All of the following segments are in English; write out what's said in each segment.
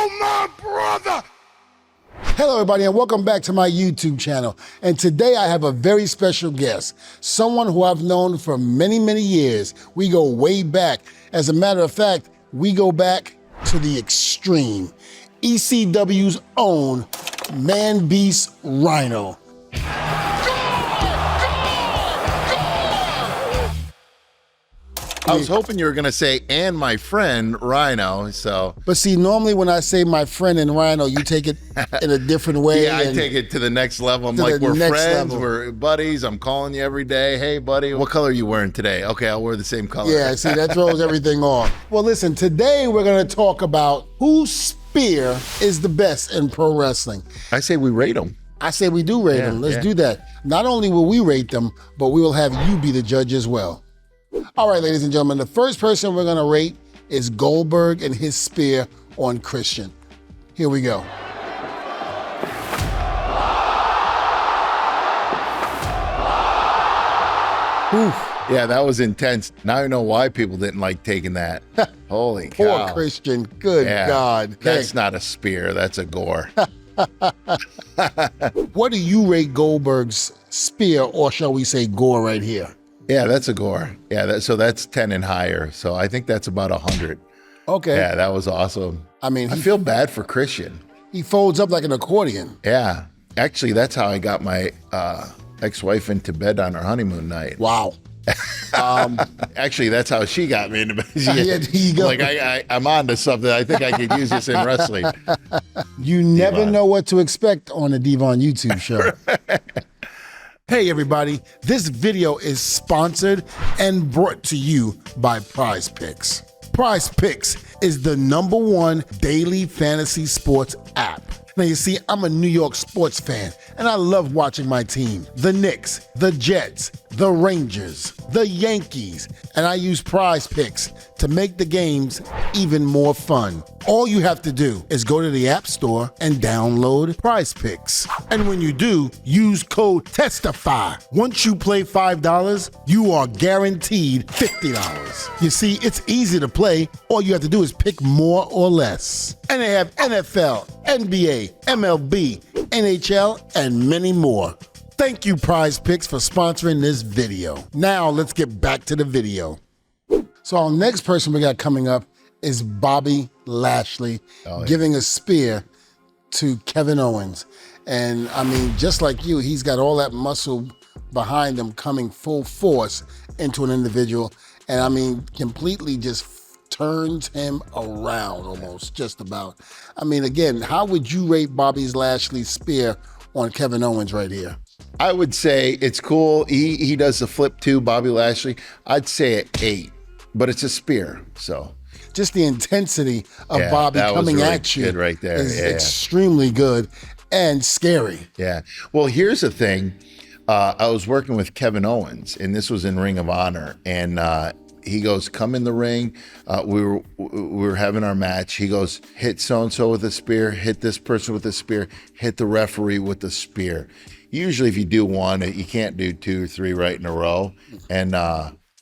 Oh, my brother! Hello, everybody, and welcome back to my YouTube channel. And today I have a very special guest, someone who I've known for many, many years. We go way back. As a matter of fact, we go back to the extreme. ECW's own Man Beast Rhino. I was hoping you were gonna say, and my friend Rhino, so. But see, normally when I say my friend and Rhino, you take it in a different way. Yeah, I take it to the next level. I'm like, we're friends, we're buddies, I'm calling you every day. Hey, buddy, what color are you wearing today? Okay, I'll wear the same color. Yeah, see, that throws everything off. Well, listen, today we're gonna talk about whose spear is the best in pro wrestling. I say we rate them. I say we do rate them. Let's do that. Not only will we rate them, but we will have you be the judge as well. All right, ladies and gentlemen, the first person we're gonna rate is Goldberg and his spear on Christian. Here we go. Oof. Yeah, that was intense. Now I know why people didn't like taking that. Holy cow. Poor Christian, good God. That's not a spear, that's a gore. What do you rate Goldberg's spear, or shall we say gore right here? Yeah, that's a gore. Yeah, so that's 10 and higher. So I think that's about 100. Okay. Yeah, that was awesome. I mean, I feel bad for Christian. He folds up like an accordion. Yeah. Actually, that's how I got my ex-wife into bed on our honeymoon night. Wow. Actually, that's how she got me into bed. Yeah, there you go. Like, I'm on to something. I think I could use this in wrestling. You never know what to expect on the D-Von YouTube show. Hey everybody, this video is sponsored and brought to you by PrizePicks. PrizePicks is the #1 daily fantasy sports app. Now you see, I'm a New York sports fan and I love watching my team, the Knicks, the Jets, the Rangers, the Yankees, and I use PrizePicks to make the games even more fun. All you have to do is go to the App Store and download PrizePicks. And when you do, use code TESTIFY. Once you play $5, you are guaranteed $50. You see, it's easy to play. All you have to do is pick more or less. And they have NFL, NBA, MLB, NHL, and many more. Thank you, PrizePicks, for sponsoring this video. Now, let's get back to the video. So our next person we got coming up is Bobby Lashley giving a spear to Kevin Owens. And I mean, just like you, he's got all that muscle behind him coming full force into an individual. And I mean, completely just turns him around almost, just about. I mean, again, how would you rate Bobby Lashley's spear on Kevin Owens right here? I would say it's cool. He does the flip too, Bobby Lashley. I'd say an 8, but it's a spear, so. Just the intensity of Bobby coming really at you good right there. is extremely good and scary. Yeah. Well, here's the thing. I was working with Kevin Owens, and this was in Ring of Honor, and he goes, come in the ring. We were having our match. He goes, hit so-and-so with a spear, hit this person with a spear, hit the referee with a spear. Usually if you do one, you can't do 2 or 3 right in a row. And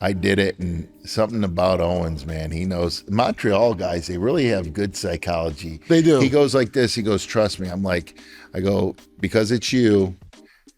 I did it, and something about Owens, man, he knows. Montreal guys, they really have good psychology. They do. He goes like this, he goes, trust me. I go, because it's you.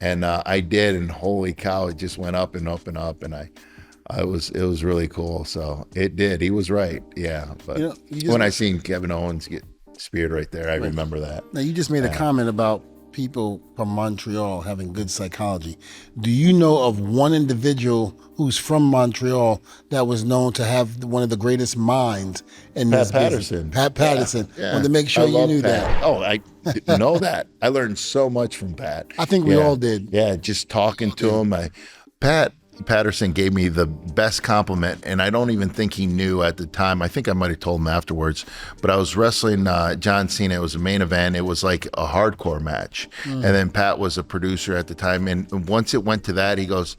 And I did, and holy cow, it just went up and up and up, and it was really cool. So it did. He was right. Yeah. But when I seen Kevin Owens get speared right there, I remember that. Now, you just made a comment about people from Montreal having good psychology. Do you know of one individual who's from Montreal that was known to have one of the greatest minds in this business? Pat Patterson. Yeah. Wanted to make sure you knew that. Oh, I didn't know that. I learned so much from Pat. I think we all did. Yeah, just talking to him. Pat Patterson gave me the best compliment, and I don't even think he knew at the time. I think I might have told him afterwards, but I was wrestling John Cena. It was a main event. It was like a hardcore match. And then Pat was a producer at the time. And once it went to that, he goes,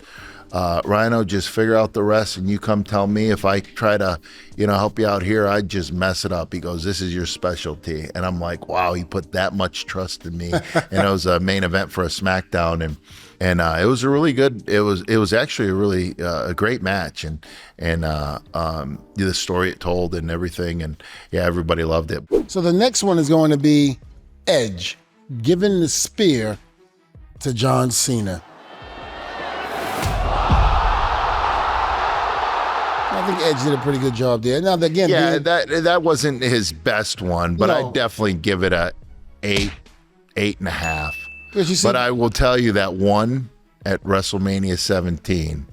Rhino, just figure out the rest and you come tell me. If I try to, help you out here, I'd just mess it up. He goes, this is your specialty. And I'm like, wow, he put that much trust in me. And it was a main event for a SmackDown. And it was a really good, it was actually a really a great match. And the story it told and everything. And yeah, everybody loved it. So the next one is going to be Edge giving the spear to John Cena. I think Edge did a pretty good job there. Now, again, yeah, that wasn't his best one, but I'd definitely give it a 8.5. But I will tell you that one at WrestleMania 17.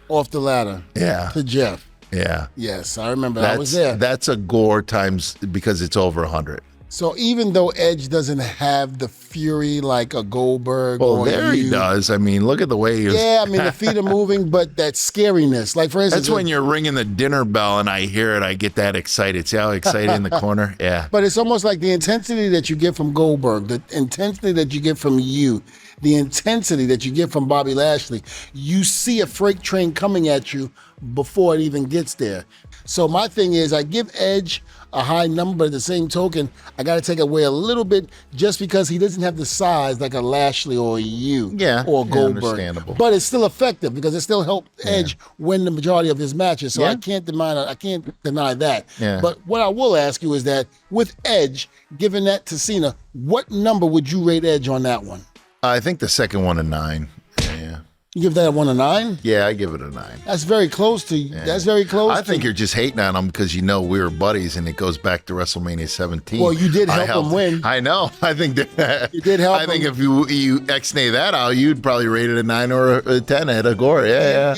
Off the ladder. Yeah. To Jeff. Yeah. Yes, I remember. I was there. That's a GORE times because it's over 100. So even though Edge doesn't have the fury like a Goldberg, well, there he does. I mean, look at the way he was. Yeah, I mean the feet are moving, but that scariness, like for instance, that's when you're ringing the dinner bell and I hear it, I get that excited. See how excited in the corner? Yeah. But it's almost like the intensity that you get from Goldberg, the intensity that you get from you, the intensity that you get from Bobby Lashley. You see a freight train coming at you before it even gets there. So my thing is, I give Edge a high number, but at the same token, I got to take away a little bit just because he doesn't have the size like a Lashley or a or a Goldberg. Understandable. But it's still effective because it still helped Edge win the majority of his matches. So I can't deny that. Yeah. But what I will ask you is that with Edge, giving that to Cena, what number would you rate Edge on that one? I think the second one a 9. Yeah. You give that one a 9? Yeah, I give it a 9. That's very close to you. Yeah. That's very close. I think you're just hating on him because we were buddies, and it goes back to WrestleMania 17. Well, you did help him win. I know. I think that you did help. I think if you ex-nay that out, you'd probably rate it a 9 or a 10 at a GORE. Yeah.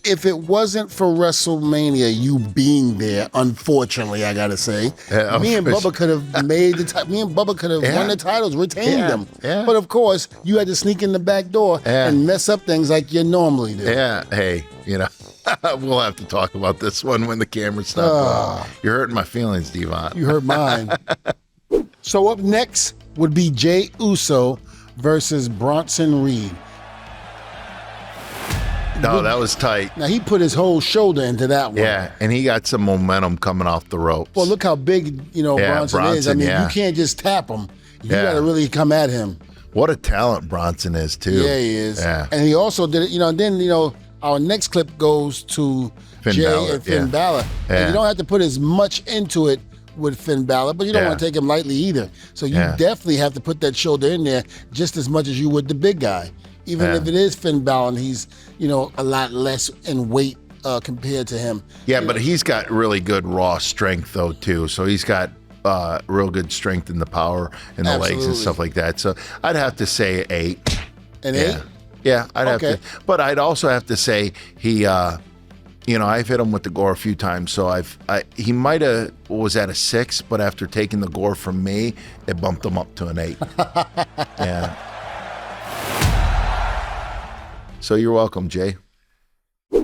If it wasn't for WrestleMania, you being there, unfortunately, I gotta say, me and Bubba could have made the. Me and Bubba could have won the titles, retained them. Yeah. But of course, you had to sneak in the back door and mess up things like you normally do. Yeah. Hey, we'll have to talk about this one when the camera stops. You're hurting my feelings, D-Von. You hurt mine. So up next would be Jey Uso versus Bronson Reed. No, that was tight. Now, he put his whole shoulder into that one. Yeah, and he got some momentum coming off the ropes. Well, look how big, Bronson is. I mean, you can't just tap him. You got to really come at him. What a talent Bronson is, too. Yeah, he is. Yeah. And he also did it, and then, our next clip goes to Jey and Finn Balor. Yeah. And you don't have to put as much into it with Finn Balor, but you don't want to take him lightly either. So you definitely have to put that shoulder in there just as much as you would the big guy. Even if it is Finn Balor and he's, a lot less in weight compared to him. Yeah, but he's got really good raw strength, though, too. So he's got real good strength in the power in the legs and stuff like that. So I'd have to say 8. An 8? Yeah, I'd have to. But I'd also have to say he, I've hit him with the GORE a few times. So he might have was at a 6, but after taking the GORE from me, it bumped him up to an 8. Yeah. So you're welcome, Jay.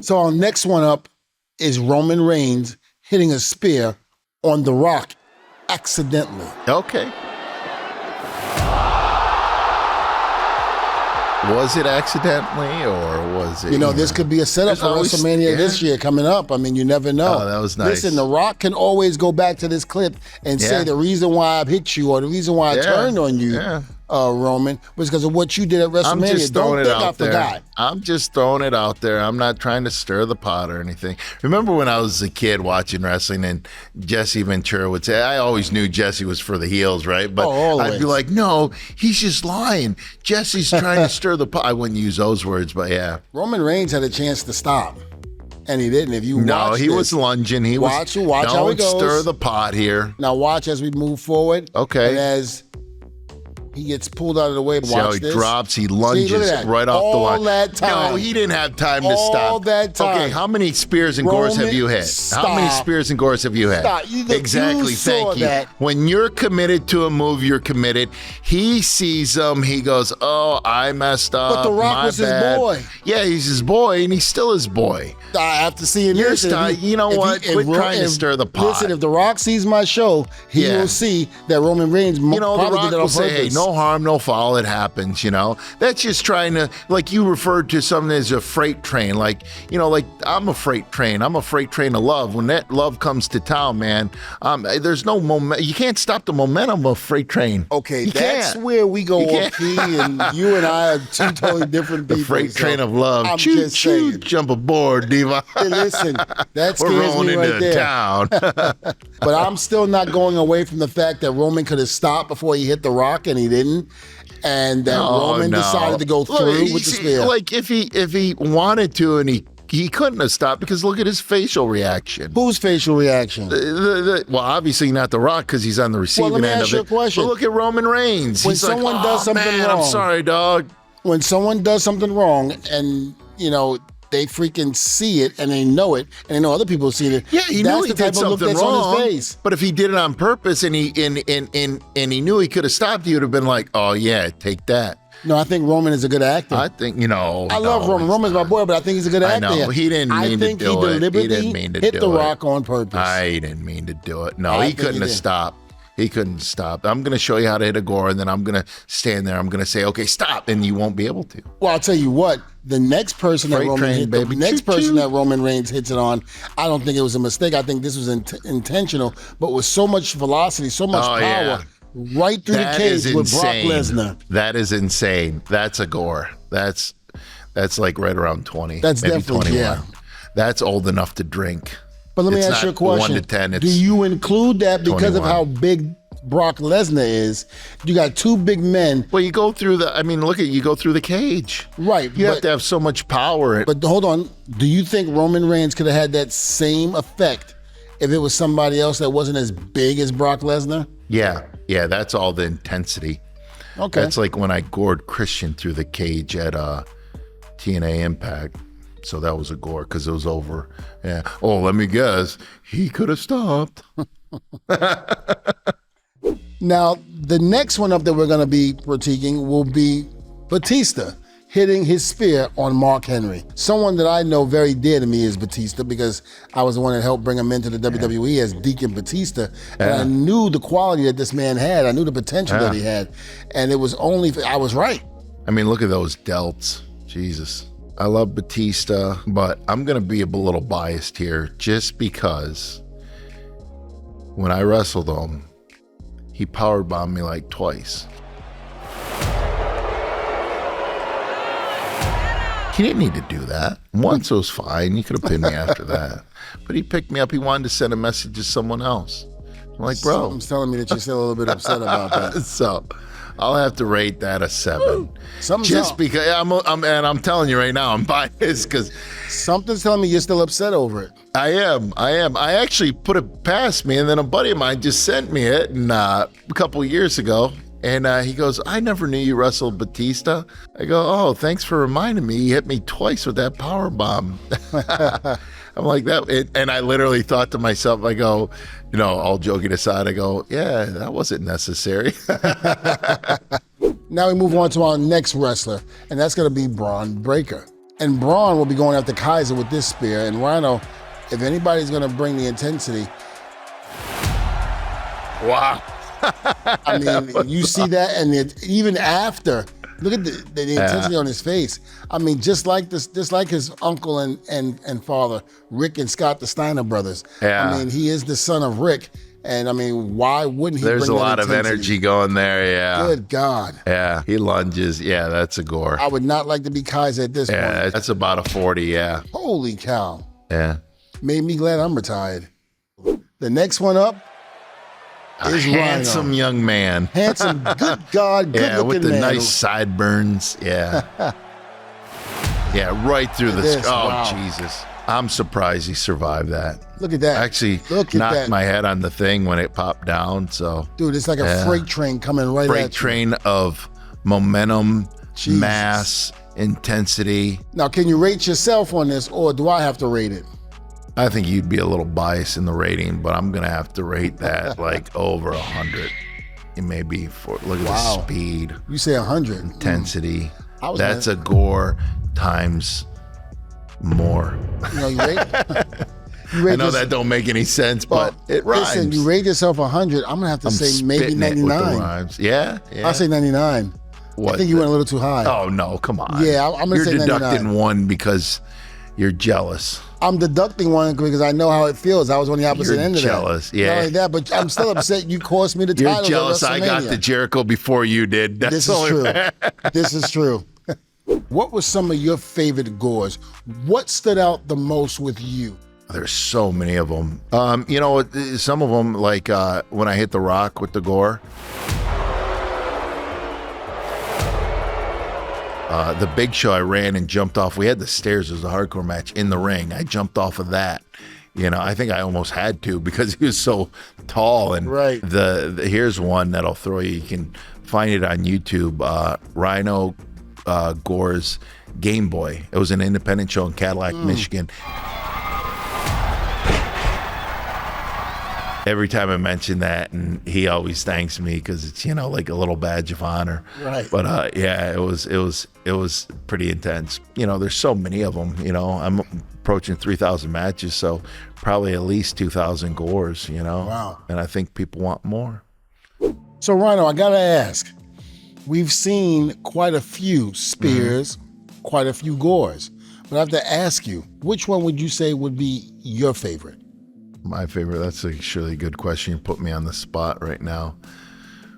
So our next one up is Roman Reigns hitting a spear on The Rock accidentally. Okay. Was it accidentally or was it? This could be a setup for WrestleMania this year coming up. I mean, you never know. Oh, that was nice. Listen, The Rock can always go back to this clip and say the reason why I hit you or the reason why I turned on you, Roman, was because of what you did at WrestleMania. I'm just throwing it out there. Forgot. I'm just throwing it out there. I'm not trying to stir the pot or anything. Remember when I was a kid watching wrestling and Jesse Ventura would say, I always knew Jesse was for the heels, right? But I'd be like, no, he's just lying. Jesse's trying to stir the pot. I wouldn't use those words, but yeah. Roman Reigns had a chance to stop. And he didn't. If you watch he was lunging. He watch was. Watch how it goes. Don't stir the pot here. Now watch as we move forward. Okay. And as he gets pulled out of the way. See how he drops, he lunges right off the line. All that time. No, he didn't have time to stop. All that time. Okay, how many spears and gores have you had? Stop. How many spears and gores have you had? Stop. Exactly, thank you. That. When you're committed to a move, you're committed. He sees them, he goes, oh, I messed up. But The Rock was his boy. Yeah, he's his boy, and he's still his boy. I have to see him. You know what? Quit trying to stir the pot. Listen, if The Rock sees my show, he will see that Roman Reigns probably The Rock did that on will say, hey, purpose. no harm, no foul. It happens, That's just trying to, like you referred to something as a freight train. Like, like I'm a freight train. I'm a freight train of love. When that love comes to town, man, there's no moment. You can't stop the momentum of a freight train. Okay, that's where we go off key, and you and I are two totally different people. The freight train of love. I'm just saying. Jump aboard, D-Von. Hey, listen, that scares We're rolling me right into there. town. But I'm still not going away from the fact that Roman could have stopped before he hit The Rock, and he didn't. And that Roman decided to go through with the spear. Like if he wanted to, and he couldn't have stopped, because look at his facial reaction. Whose facial reaction? Well, obviously not The Rock, because he's on the receiving end of it. Well, let me ask you a question. But look at Roman Reigns. When He's someone like, does something man, wrong, I'm sorry, dog. When someone does something wrong, and they freaking see it and they know it, and they know other people see it. Yeah, he knew he did something wrong. On his face. But if he did it on purpose and he knew he could have stopped, he would have been like, "Oh yeah, take that." No, I think Roman is a good actor. I think I love Roman. Roman's my boy, but I think he's a good actor. I know he didn't mean to do it. He didn't mean to do it. Hit The Rock on purpose. He didn't mean to do it. No, he couldn't have stopped. He couldn't stop. I'm going to show you how to hit a gore, and then I'm going to stand there. I'm going to say, "Okay, stop," and you won't be able to. Well, I'll tell you what. The next person that Roman Reigns hits it on, I don't think it was a mistake. I think this was intentional, but with so much velocity, so much power, right through the cage with Brock Lesnar. That is insane. That's a gore. That's like right around 20. That's maybe definitely 21. That's old enough to drink. But let me ask you a question. 1 to 10. Do you include that because 21. of how big Brock Lesnar is? You got two big men. Well, you go through you go through the cage. Right. You have to have so much power. But hold on. Do you think Roman Reigns could have had that same effect if it was somebody else that wasn't as big as Brock Lesnar? Yeah, that's all the intensity. Okay. That's like when I gored Christian through the cage at TNA Impact. So that was a gore because it was over. Yeah. Oh, let me guess. He could have stopped. Now, the next one up that we're going to be critiquing will be Batista hitting his spear on Mark Henry. Someone that I know very dear to me is Batista, because I was the one that helped bring him into the WWE as Deacon Batista. And I knew the quality that this man had. I knew the potential that he had. And it was I was right. I mean, look at those delts. Jesus. I love Batista, but I'm going to be a little biased here just because when I wrestled him, he powerbombed me like twice. He didn't need to do that. Once was fine. You could have pinned me after that. But he picked me up. He wanted to send a message to someone else. I'm like, bro. Something's telling me that you're still a little bit upset about that. So I'll have to rate that a 7. Because I'm telling you right now, I'm biased because something's telling me you're still upset over it. I am. I actually put it past me, and then a buddy of mine just sent me it a couple of years ago. And he goes, "I never knew you wrestled Batista." I go, "Oh, thanks for reminding me. You hit me twice with that power bomb." I'm like that. And I literally thought to myself, I go, all joking aside, I go, yeah, that wasn't necessary. Now we move on to our next wrestler, and that's going to be Bron Breakker. And Bron will be going after Kaiser with this spear. And Rhino, if anybody's going to bring the intensity. Wow. I mean, you see that, and even after, look at the intensity on his face. I mean, just like his uncle and father, Rick and Scott, the Steiner brothers. Yeah. I mean, he is the son of Rick, and I mean, why wouldn't he? There's bring a lot of energy going there. Yeah. Good God. Yeah, he lunges. Yeah, that's a gore. I would not like to be Kaiser at this point. Yeah, that's about a 40. Yeah. Holy cow. Yeah. Made me glad I'm retired. The next one up. A handsome Rhino. Young man. Handsome, good God, good yeah, looking with the man. nice sideburns. Yeah. Yeah, right through the. Wow. Jesus. I'm surprised he survived that. Look at that. Actually, knocked my head on the thing when it popped down. So, dude, it's like a freight train coming right at you. Freight train of momentum, mass, intensity. Now, can you rate yourself on this, or do I have to rate it? I think you'd be a little biased in the rating, but I'm gonna have to rate that like over 100. It may be look at the speed. You say 100. Intensity. That's a gore times more. You rate? I know that don't make any sense, but it rhymes. Listen, you rate yourself 100. I'm gonna have to say maybe 99. Yeah. I'll say 99. I think you went a little too high. Oh no, come on. Yeah, I'm gonna say 99. You're deducting one because you're jealous. I'm deducting one because I know how it feels. I was on the opposite end of that. You're jealous, yeah. Not only that, but I'm still upset you cost me the title. You're jealous. I got the Jericho before you did. This is true. This is true. What were some of your favorite GOREs? What stood out the most with you? There's so many of them. You know, some of them, like when I hit the Rock with the GORE. The Big Show, I ran and jumped off. We had the stairs. It was a hardcore match in the ring. I jumped off of that. You know, I think I almost had to because he was so tall. And right. Here's one that'll throw you. You can find it on YouTube. Rhino GORE's Game Boy. It was an independent show in Cadillac, Michigan. Every time I mention that, and he always thanks me because it's, you know, like a little badge of honor. Right. But yeah, it was pretty intense. You know, there's so many of them. You know, I'm approaching 3,000 matches, so probably at least 2,000 GOREs. You know. Wow. And I think people want more. So Rhino, I gotta ask. We've seen quite a few spears, quite a few GOREs, but I have to ask you, which one would you say would be your favorite? My favorite, that's a surely good question. You put me on the spot right now.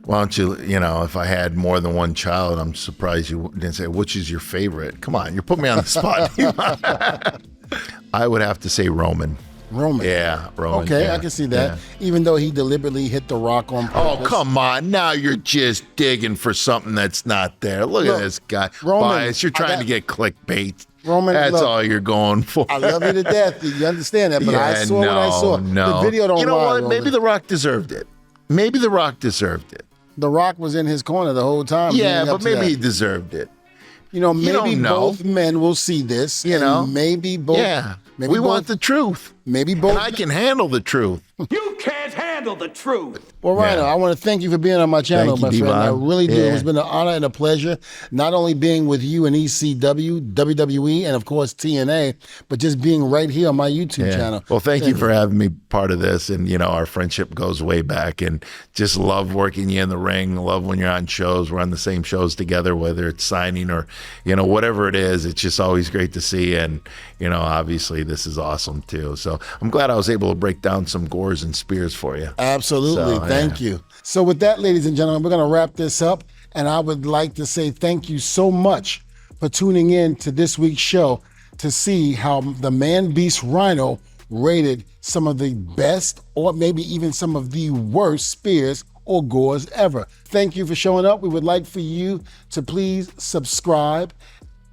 Why don't you know, if I had more than one child, I'm surprised you didn't say, which is your favorite? Come on, you put me on the spot. I would have to say Roman. Roman. Yeah, Roman. Okay, yeah, I can see that. Yeah. Even though he deliberately hit the Rock on purpose. Oh, come on. Now you're just digging for something that's not there. Look at this guy. Roman, Bias. You're trying to get clickbait. Roman, that's look, all you're going for. I love you to death. You understand that, but yeah, I saw what I saw. No. The video don't lie. You know what? Roman. Maybe The Rock deserved it. Maybe The Rock deserved it. The Rock was in his corner the whole time. Yeah, but maybe he deserved it. You know, maybe both men will see this. You know, maybe both. Yeah, maybe we both, want the truth. Maybe both. And I can handle the truth. You can't handle the truth. Well, Rhino, I want to thank you for being on my channel, my friend. I really do. Yeah. It's been an honor and a pleasure, not only being with you in ECW, WWE, and of course TNA, but just being right here on my YouTube channel. Well, thank you for having me part of this. And, you know, our friendship goes way back, and just love working you in the ring. Love when you're on shows. We're on the same shows together, whether it's signing or, you know, whatever it is. It's just always great to see. And, you know, obviously this is awesome too. So I'm glad I was able to break down some GOREs and spears for you. Absolutely. So, thank you. So with that, ladies and gentlemen, we're going to wrap this up. And I would like to say thank you so much for tuning in to this week's show to see how the Man Beast Rhino rated some of the best or maybe even some of the worst spears or GOREs ever. Thank you for showing up. We would like for you to please subscribe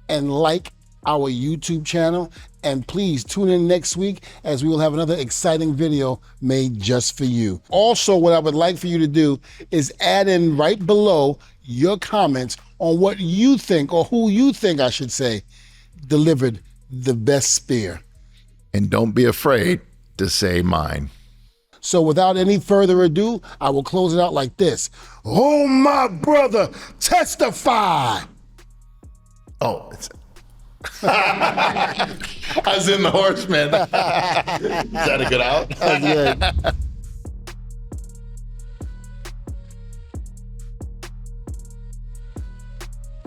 and like our YouTube channel. And please tune in next week as we will have another exciting video made just for you. Also, what I would like for you to do is add in right below your comments on what you think, or who you think, I should say, delivered the best spear. And don't be afraid to say mine. So without any further ado, I will close it out like this. Oh, my brother, testify. Oh, it's... I was in the Horseman. Is that a good out? That's good.